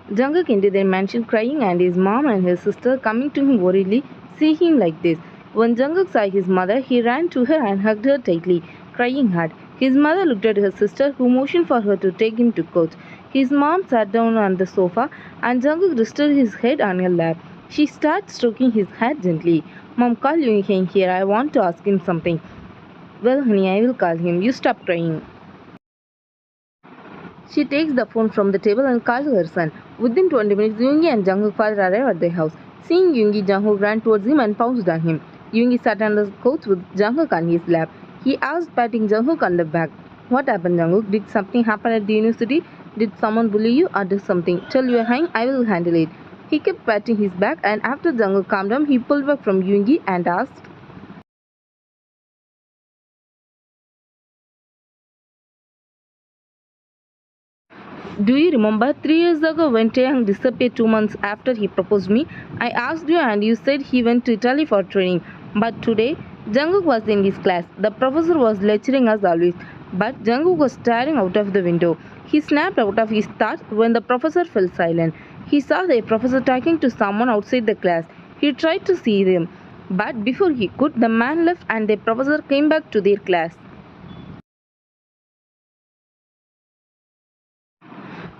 Jungkook entered their mansion crying and his mom and his sister coming to him worriedly see him like this. When Jungkook saw his mother, he ran to her and hugged her tightly, crying hard. His mother looked at her sister who motioned for her to take him to coach. His mom sat down on the sofa and Jungkook rested his head on her lap. She started stroking his hair gently. Mom, call Yoongi here. I want to ask him something. Well, honey, I will call him. You stop crying. She takes the phone from the table and calls her son. Within 20 minutes, Yoongi and Jungkook father arrive at their house. Seeing Yoongi, Jungkook ran towards him and pounced on him. Yoongi sat on the couch with Jungkook on his lap. He asked, patting Jungkook on the back. What happened, Jungkook? Did something happen at the university? Did someone bully you or do something? Tell your hang, I will handle it. He kept patting his back and after Jungkook calmed down, he pulled back from Yoongi and asked, do you remember 3 years ago when Taehyung disappeared 2 months after he proposed me? I asked you and you said he went to Italy for training. But today, Jungkook was in his class. The professor was lecturing us always. But Jungkook was staring out of the window. He snapped out of his thoughts when the professor fell silent. He saw the professor talking to someone outside the class. He tried to see them. But before he could, the man left and the professor came back to their class.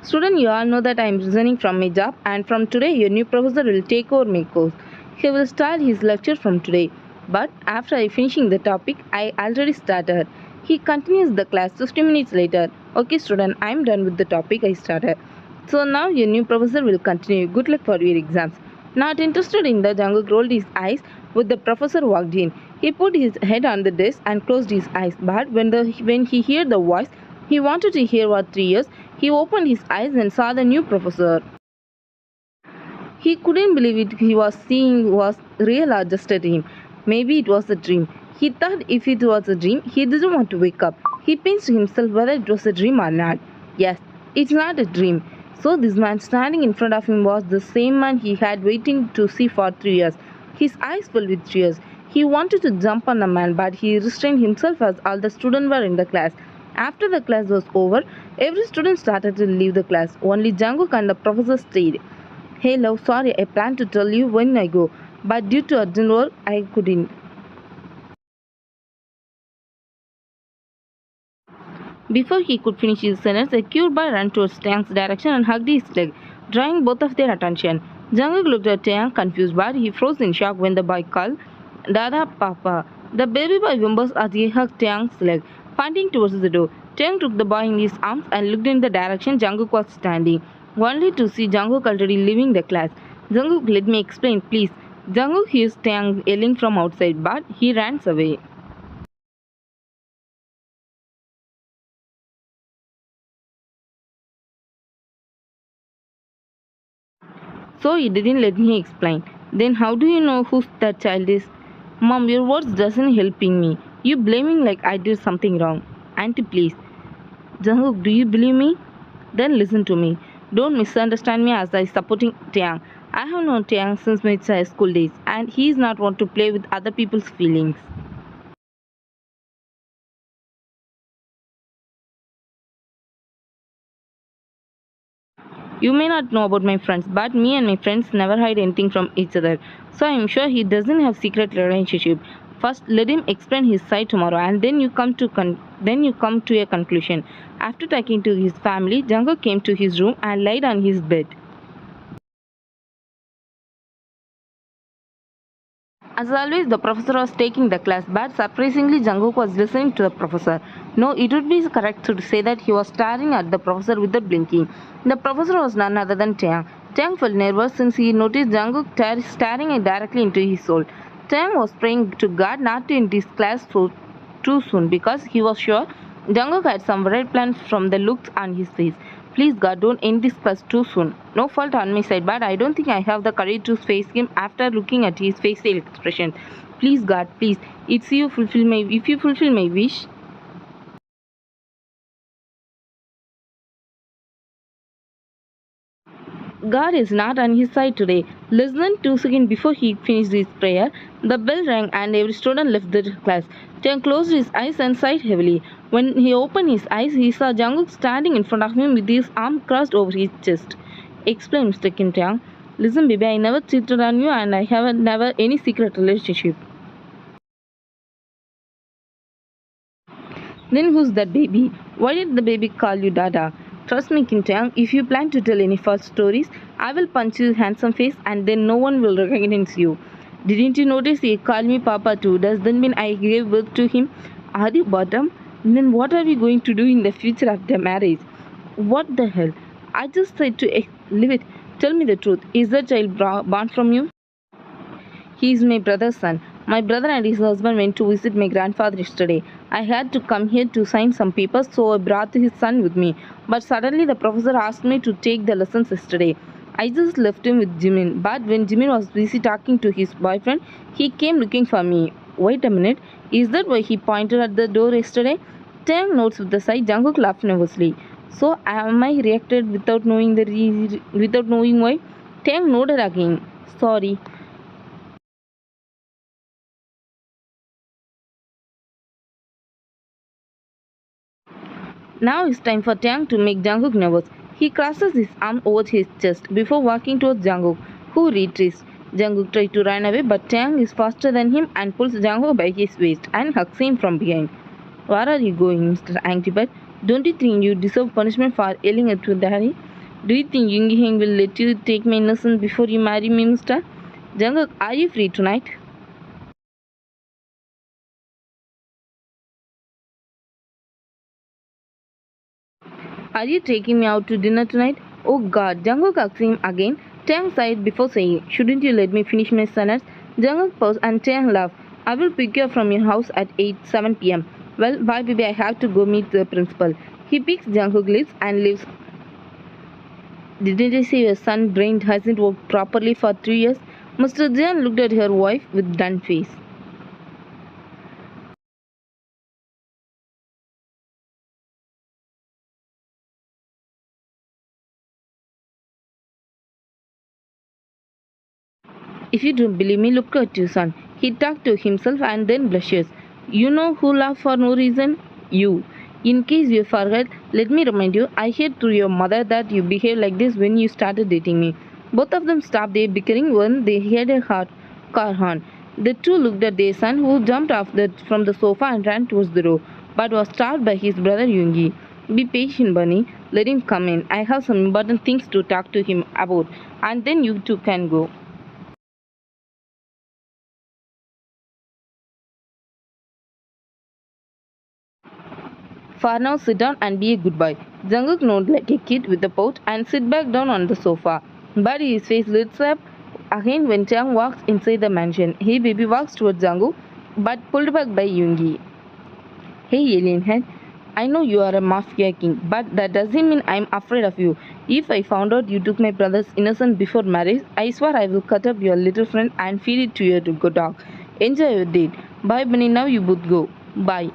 Student, you all know that I am resigning from my job and from today your new professor will take over my course. He will start his lecture from today. But after finishing the topic, I already started. He continues the class 50 minutes later. Okay student, I am done with the topic I started. So now your new professor will continue. Good luck for your exams. Not interested in the Jungkook rolled his eyes when the professor walked in. He put his head on the desk and closed his eyes. But when he heard the voice, he wanted to hear what 3 years. He opened his eyes and saw the new professor. He couldn't believe it he was seeing was real or just a dream. Maybe it was a dream. He thought if it was a dream, he didn't want to wake up. He pinched himself whether it was a dream or not. Yes, it's not a dream. So this man standing in front of him was the same man he had waiting to see for 3 years. His eyes filled with tears. He wanted to jump on the man, but he restrained himself as all the students were in the class. After the class was over, every student started to leave the class. Only Jungkook and the professor stayed. Hey love, sorry, I planned to tell you when I go, but due to urgent work, I couldn't. Before he could finish his sentence, a cute boy ran towards Taehyung's direction and hugged his leg, drawing both of their attention. Jungkook looked at Taehyung confused, but he froze in shock when the boy called, Dada Papa. The baby boy whimpers as he hugged Taehyung's leg, pointing towards the door. Taehyung took the boy in his arms and looked in the direction Jungkook was standing, only to see Jungkook already leaving the class. Jungkook, let me explain, please. Jungkook hears Taehyung yelling from outside, but he runs away. So he didn't let me explain. Then how do you know who that child is? Mom, your words doesn't helping me. You blaming like I did something wrong. Auntie, please. Jungkook, do you believe me? Then listen to me. Don't misunderstand me as I supporting Taehyung. I have known Taehyung since my school days, and he is not want to play with other people's feelings. You may not know about my friends, but me and my friends never hide anything from each other. So I am sure he doesn't have secret relationship. First, let him explain his side tomorrow, and then you come to a conclusion. After talking to his family, Jungkook came to his room and laid on his bed. As always, the professor was taking the class, but surprisingly, Jungkook was listening to the professor. No, it would be correct to say that he was staring at the professor without blinking. The professor was none other than Taehyung. Taehyung felt nervous since he noticed Jungkook staring directly into his soul. Taehyung was praying to God not to end his class too soon because he was sure Jungkook had some red plans from the looks on his face. Please God, don't end this class too soon. No fault on my side, but I don't think I have the courage to face him after looking at his facial expression. Please God, please, if you fulfill my wish. God is not on his side today. Less than 2 seconds before he finished his prayer, the bell rang and every student left the class. Taehyung closed his eyes and sighed heavily. When he opened his eyes, he saw Jungkook standing in front of him with his arm crossed over his chest. Explain, Mr. Kim Taehyung. Listen, baby, I never cheated on you and I have never any secret relationship. Then who's that baby? Why did the baby call you Dada? Trust me, Kim Taehyung, if you plan to tell any false stories, I will punch your handsome face and then no one will recognize you. Didn't you notice he called me Papa too? Does that mean I gave birth to him? Are you bottom? Then what are we going to do in the future after marriage? What the hell? I just said to leave it. Tell me the truth. Is the child born from you? He is my brother's son. My brother and his husband went to visit my grandfather yesterday. I had to come here to sign some papers, so I brought his son with me. But suddenly the professor asked me to take the lessons yesterday. I just left him with Jimin. But when Jimin was busy talking to his boyfriend, he came looking for me. Wait a minute. Is that why he pointed at the door yesterday? Taehyung notes with the side. Jungkook laughed nervously. So am I reacted without knowing without knowing why? Taehyung nodded again. Sorry. Now it's time for Taehyung to make Jungkook nervous. He crosses his arm over his chest before walking towards Jungkook, who retreats. Jungkook tries to run away, but Taehyung is faster than him and pulls Jungkook by his waist and hugs him from behind. Where are you going, Mr. Angry Bird? Don't you think you deserve punishment for yelling at your daddy? Do you think Yoongi will let you take my innocence before you marry me, Mister? Jungkook, are you free tonight? Are you taking me out to dinner tonight? Oh god, Jungkook asked him again. Taehyung sighed before saying, shouldn't you let me finish my sentence? Jungkook paused and Taehyung laughed. I will pick you up from your house at 7 pm. Well, bye baby, I have to go meet the principal. He picks Jungkook's lips and leaves. Didn't I say your son brain hasn't worked properly for 3 years? Mr. Jian looked at her wife with done face. If you don't believe me, look at your son. He talked to himself and then blushes. You know who laughed for no reason? You. In case you forgot, let me remind you, I heard through your mother that you behaved like this when you started dating me. Both of them stopped their bickering when they heard a car horn. The two looked at their son, who jumped from the sofa and ran towards the door, but was stopped by his brother Yoongi. Be patient, Bunny. Let him come in. I have some important things to talk to him about, and then you two can go. For now, sit down and be a good boy. Jungkook nodded like a kid with a pout and sit back down on the sofa. But his face lights up again when Chang walks inside the mansion. Hey baby walks towards Jungkook, but pulled back by Yoongi. Hey alien head, I know you are a mafia king, but that doesn't mean I'm afraid of you. If I found out you took my brother's innocence before marriage, I swear I will cut up your little friend and feed it to your good dog. Enjoy your date. Bye Bunny, now you both go. Bye.